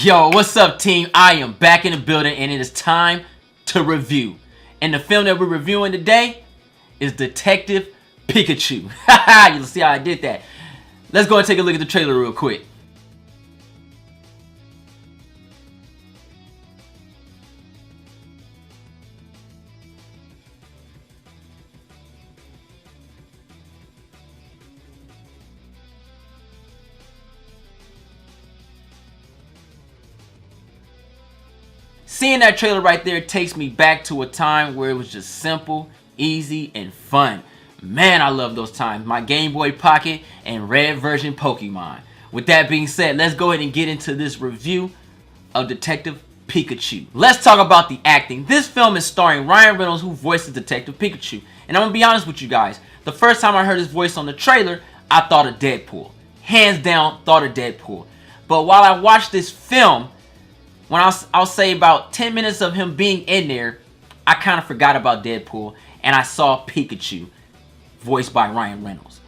Yo, what's up, team? I am back in the building and it is time to review. And the film that we're reviewing today is Detective Pikachu. You'll see how I did that. Let's go and take a look at the trailer real quick. Seeing that trailer right there takes me back to a time where it was just simple, easy, and fun. Man, I love those times. My Game Boy Pocket and red version Pokemon. With that being said, let's go ahead and get into this review of Detective Pikachu. Let's talk about the acting. This film is starring Ryan Reynolds, who voices Detective Pikachu. And I'm going to be honest with you guys. The first time I heard his voice on the trailer, I thought of Deadpool. Hands down, thought of Deadpool. But while I watched this film, when I'll say about 10 minutes of him being in there, I kind of forgot about Deadpool and I saw Pikachu, voiced by Ryan Reynolds.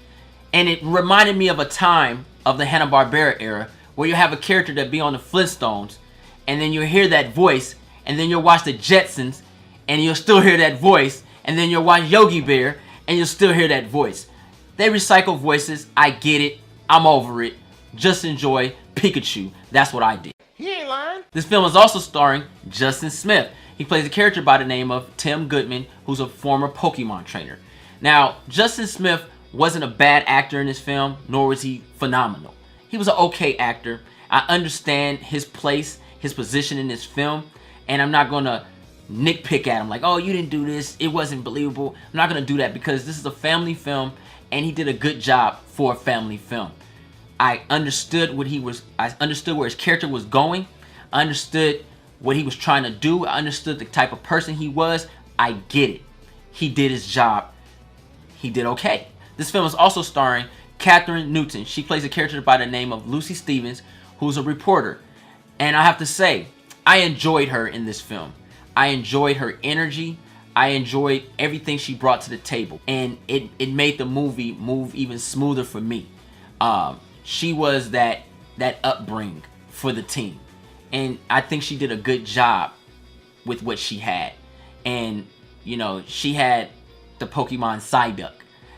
And it reminded me of a time of the Hanna-Barbera era where you have a character that be on the Flintstones and then you'll hear that voice and then you'll watch the Jetsons and you'll still hear that voice and then you'll watch Yogi Bear and you'll still hear that voice. They recycle voices. I get it. I'm over it. Just enjoy Pikachu. That's what I did. He ain't lying. This film is also starring Justin Smith. He plays a character by the name of Tim Goodman, who's a former Pokemon trainer. Now, Justin Smith wasn't a bad actor in this film, nor was he phenomenal. He was an okay actor. I understand his place, his position in this film, and I'm not going to nitpick at him like, oh, you didn't do this, it wasn't believable. I'm not going to do that because this is a family film, and he did a good job for a family film. I understood what I understood where his character was going. I understood what he was trying to do. I understood the type of person he was. I get it. He did his job. He did okay. This film is also starring Catherine Newton. She plays a character by the name of Lucy Stevens, who's a reporter. And I have to say, I enjoyed her in this film. I enjoyed her energy. I enjoyed everything she brought to the table. And it made the movie move even smoother for me. She was that upbringing for the team. And I think she did a good job with what she had. And, you know, she had the Pokemon Psyduck.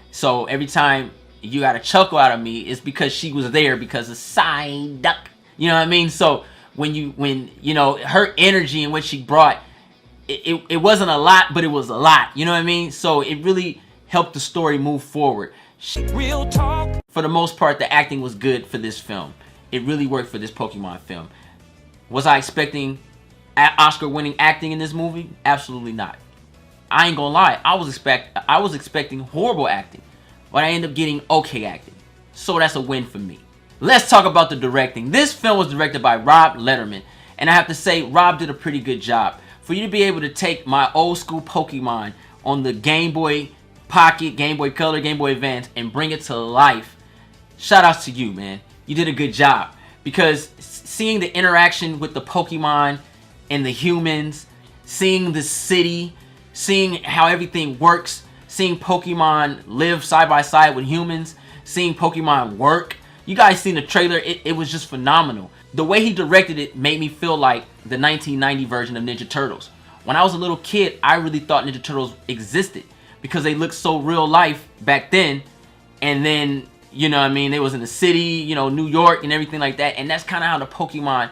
So every time you got a chuckle out of me, it's because she was there because of Psyduck. You know what I mean? So when you know, her energy and what she brought, it wasn't a lot, but it was a lot. You know what I mean? So it really helped the story move forward. Real talk. For the most part, the acting was good for this film. It really worked for this Pokemon film. Was I expecting Oscar-winning acting in this movie? Absolutely not. I ain't gonna lie. I was expecting horrible acting, but I ended up getting okay acting. So that's a win for me. Let's talk about the directing. This film was directed by Rob Letterman, and I have to say, Rob did a pretty good job. For you to be able to take my old school Pokemon on the Game Boy Pocket, Game Boy Color, Game Boy Advance, and bring it to life, shout outs to you, man. You did a good job. Because seeing the interaction with the Pokemon and the humans, seeing the city, seeing how everything works, seeing Pokemon live side by side with humans, seeing Pokemon work. You guys seen the trailer, it was just phenomenal. The way he directed it made me feel like the 1990 version of Ninja Turtles. When I was a little kid, I really thought Ninja Turtles existed because they looked so real life back then. And then, you know what I mean, they was in the city, you know, New York and everything like that. And that's kind of how the Pokemon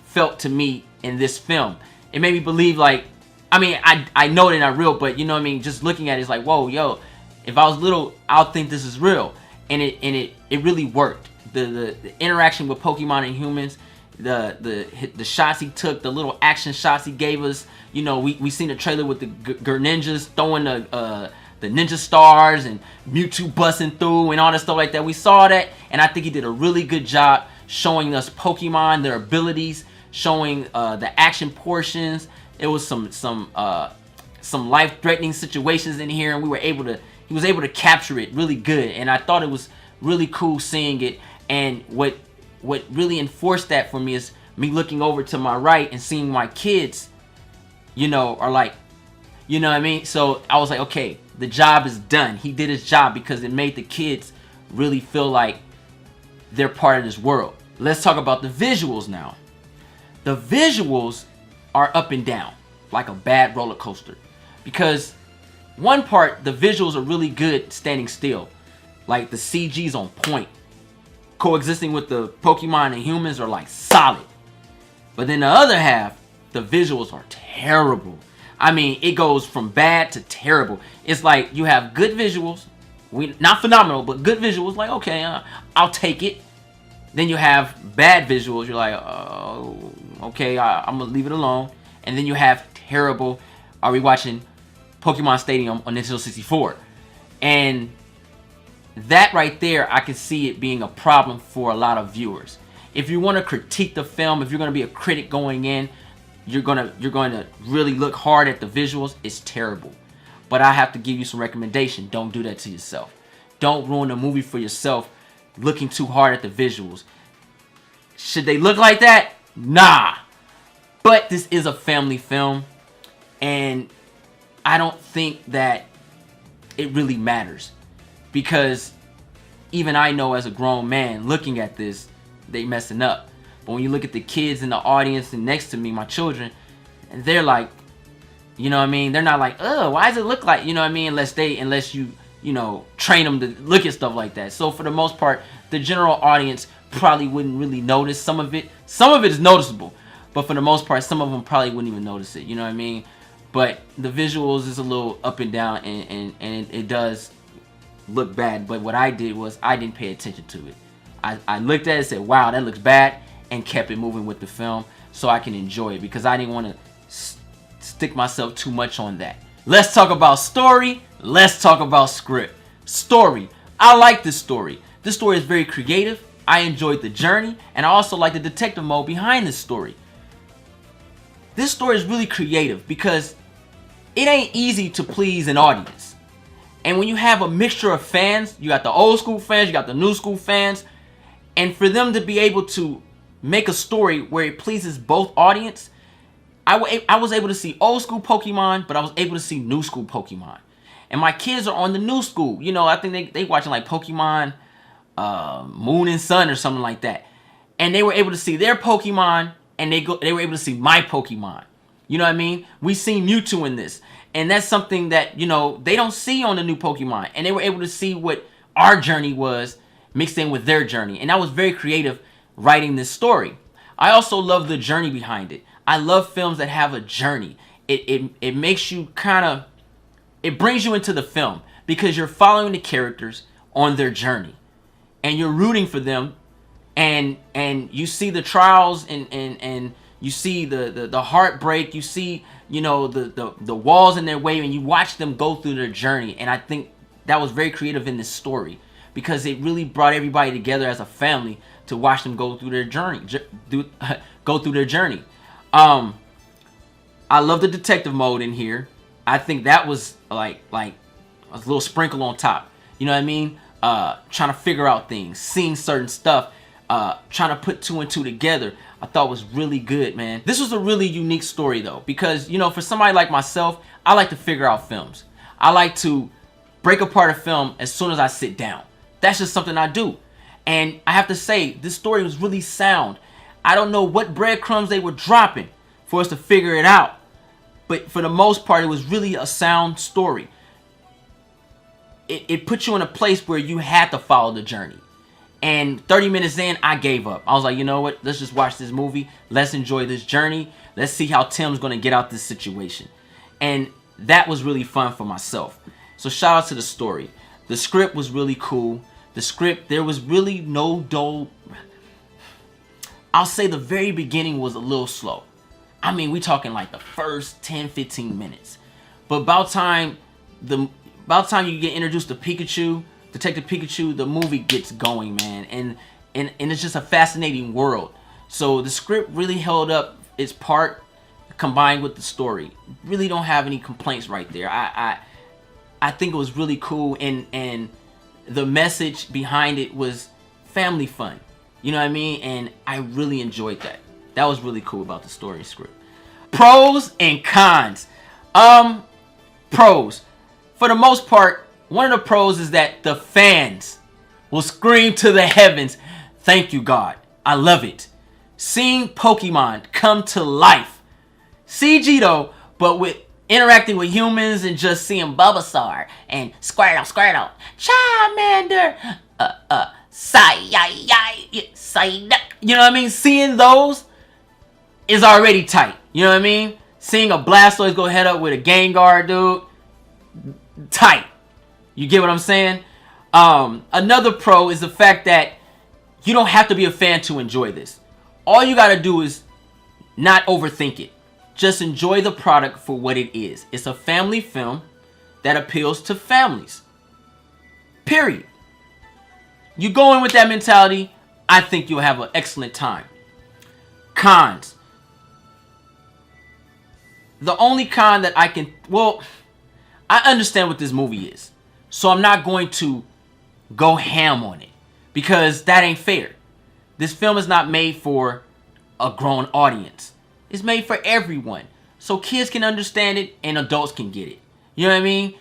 felt to me in this film. It made me believe, like, I mean, I know they're not real, but you know what I mean, just looking at it, it's like, whoa, yo, if I was little, I'll think this is real. And it really worked. The interaction with Pokemon and humans, the shots he took, the little action shots he gave us. You know, we seen the trailer with the Greninjas throwing the Ninja Stars and Mewtwo busting through and all that stuff like that. We saw that, and I think he did a really good job showing us Pokemon, their abilities, showing the action portions. It was some life-threatening situations in here, and he was able to capture it really good. And I thought it was really cool seeing it. And what really enforced that for me is me looking over to my right and seeing my kids, you know, are like, you know what I mean? So I was like, okay, the job is done. He did his job because it made the kids really feel like they're part of this world. Let's talk about the visuals now. The visuals are up and down, like a bad roller coaster. Because one part, the visuals are really good standing still. Like the CG's on point. Coexisting with the Pokemon and humans are like solid. But then the other half, the visuals are terrible. I mean, it goes from bad to terrible. It's like you have good visuals, not phenomenal, but good visuals. Like, okay, I'll take it. Then you have bad visuals. You're like, oh, okay, I'm gonna leave it alone. And then you have terrible. Are we watching Pokemon Stadium on Nintendo 64? And that right there, I can see it being a problem for a lot of viewers. If you want to critique the film, if you're going to be a critic going in, you're going to really look hard at the visuals. It's terrible. But I have to give you some recommendation. Don't do that to yourself. Don't ruin the movie for yourself looking too hard at the visuals. Should they look like that? Nah. But this is a family film, and I don't think that it really matters, because even I know as a grown man looking at this, they messing up. But when you look at the kids in the audience and next to me, my children, and they're like, you know what I mean? They're not like, oh, why does it look like, you know what I mean? Unless you train them to look at stuff like that. So for the most part, the general audience probably wouldn't really notice some of it. Some of it is noticeable, but for the most part, some of them probably wouldn't even notice it. You know what I mean? But the visuals is a little up and down, and it does look bad. But what I did was I didn't pay attention to it. I looked at it and said, wow, that looks bad, and kept it moving with the film so I can enjoy it, because I didn't want to stick myself too much on that. Let's talk about story. Let's talk about script. Story. I like this story. This story is very creative. I enjoyed the journey, and I also like the detective mode behind this story. This story is really creative because it ain't easy to please an audience. And when you have a mixture of fans, you got the old school fans, you got the new school fans, and for them to be able to make a story where it pleases both audience, I was able to see old school Pokemon, but I was able to see new school Pokemon. And my kids are on the new school. You know, I think they watching like Pokemon Moon and Sun or something like that. And they were able to see their Pokemon, and they were able to see my Pokemon. You know what I mean? We seen Mewtwo in this. And that's something that, they don't see on the new Pokemon. And they were able to see what our journey was mixed in with their journey. And I was very creative writing this story. I also love the journey behind it. I love films that have a journey. It makes you it brings you into the film because you're following the characters on their journey. And you're rooting for them. And you see the trials and you see the heartbreak. You see, the walls in their way, and you watch them go through their journey. And I think that was very creative in this story because it really brought everybody together as a family to watch them go through their journey. I love the detective mode in here. I think that was like a little sprinkle on top. You know what I mean? Trying to figure out things, seeing certain stuff, trying to put two and two together. I thought was really good, man. This was a really unique story though, because for somebody like myself, I like to figure out films. I like to break apart a film as soon as I sit down. That's just something I do. And I have to say, this story was really sound. I don't know what breadcrumbs they were dropping for us to figure it out. But for the most part, it was really a sound story. It put you in a place where you had to follow the journey. And 30 minutes in, I gave up. I was like, you know what? Let's just watch this movie. Let's enjoy this journey. Let's see how Tim's going to get out this situation. And that was really fun for myself. So shout out to the story. The script was really cool. The script, there was really no dull. I'll say the very beginning was a little slow. I mean, we talking like the first 10-15 minutes. But about time you get introduced to Pikachu, Detective Pikachu, the movie gets going, man. And it's just a fascinating world. So the script really held up its part combined with the story. Really don't have any complaints right there. I think it was really cool, and the message behind it was family fun. You know what I mean? And I really enjoyed that. That was really cool about the story script. Pros and cons. Pros. For the most part, one of the pros is that the fans will scream to the heavens, "Thank you, God. I love it." seeing Pokemon come to life. CG though, but with interacting with humans and just seeing Bulbasaur and Squirtle, Charmander, Psyduck. You know what I mean? Seeing those is already tight. You know what I mean? Seeing a Blastoise go head up with a Gengar, dude, tight. You get what I'm saying? Another pro is the fact that you don't have to be a fan to enjoy this. All you gotta do is not overthink it. Just enjoy the product for what it is. It's a family film that appeals to families. Period. You go in with that mentality, I think you'll have an excellent time. Cons. The only con that I can... Well, I understand what this movie is. So I'm not going to go ham on it. Because that ain't fair. This film is not made for a grown audience. It's made for everyone. So kids can understand it and adults can get it. You know what I mean?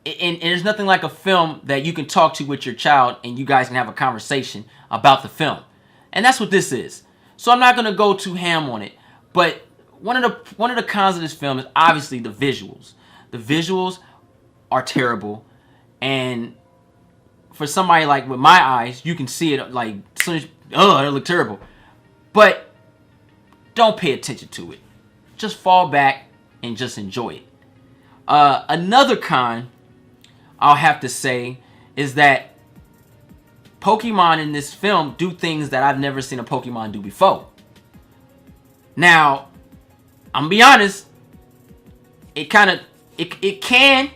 And there's nothing like a film that you can talk to with your child and you guys can have a conversation about the film. And that's what this is. So I'm not going to go too ham on it. But one of the cons of this film is obviously the visuals. The visuals are terrible. And for somebody like with my eyes, you can see it like, oh, it look terrible. But don't pay attention to it. Just fall back and just enjoy it. Another con I'll have to say is that Pokemon in this film do things that I've never seen a Pokemon do before. Now, I'm gonna be honest, it can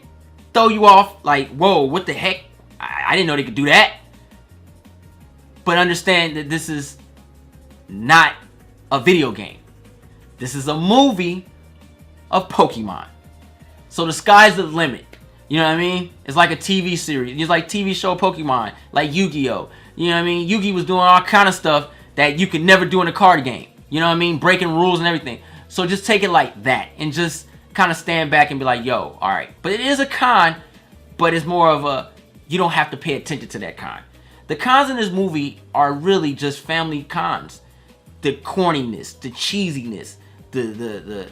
throw you off like, whoa, what the heck? I didn't know they could do that. But understand that this is not a video game. This is a movie of Pokemon. So the sky's the limit. You know what I mean? It's like a TV series. It's like TV show Pokemon. Like Yu-Gi-Oh! You know what I mean? Yu-Gi was doing all kind of stuff that you could never do in a card game. You know what I mean? Breaking rules and everything. So just take it like that. And just kind of stand back and be like, yo, alright. But it is a con. But it's more of a, you don't have to pay attention to that con. The cons in this movie are really just family cons. The corniness, the cheesiness, the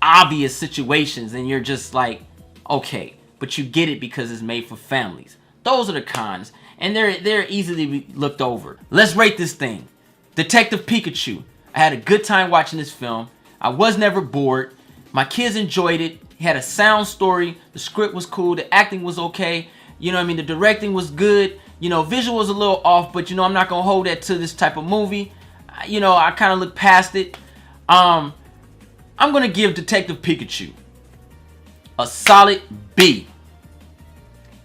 obvious situations, and you're just like, okay, but you get it because it's made for families. Those are the cons, and they're easily looked over. Let's rate this thing. Detective Pikachu. I had a good time watching this film. I was never bored. My kids enjoyed it. It had a sound story. The script was cool. The acting was okay. You know what I mean? The directing was good. You know, visual was a little off, but you know, I'm not gonna hold that to this type of movie. You know, I kind of look past it. I'm gonna give Detective Pikachu a solid B.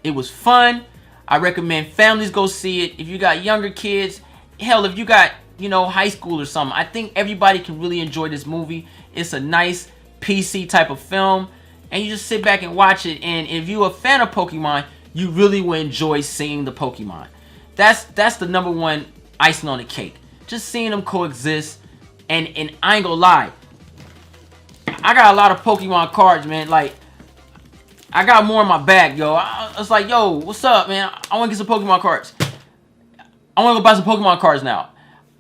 It was fun. I recommend families go see it. If you got younger kids, hell, if you got, you know, high school or something, I think everybody can really enjoy this movie. It's a nice PC type of film, and you just sit back and watch it. And if you're a fan of Pokemon, you really will enjoy seeing the Pokemon. That's the number one icing on the cake. Just seeing them coexist. And I ain't gonna lie, I got a lot of Pokemon cards, man. Like, I got more in my bag, yo. I was like, yo, what's up, man? I want to get some Pokemon cards. I want to go buy some Pokemon cards now.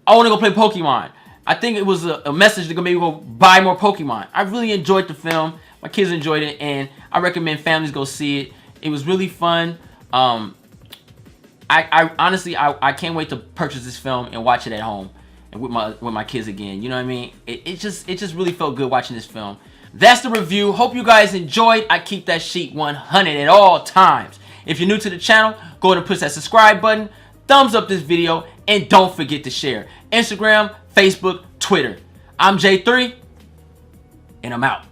I want to go play Pokemon. I think it was a message to maybe go buy more Pokemon. I really enjoyed the film. My kids enjoyed it, and I recommend families go see it. It was really fun. I honestly, I can't wait to purchase this film and watch it at home and with my kids again. You know what I mean? It just really felt good watching this film. That's the review. Hope you guys enjoyed. I keep that sheet 100 at all times. If you're new to the channel, go ahead and push that subscribe button, thumbs up this video, and don't forget to share. Instagram, Facebook, Twitter. I'm J3, and I'm out.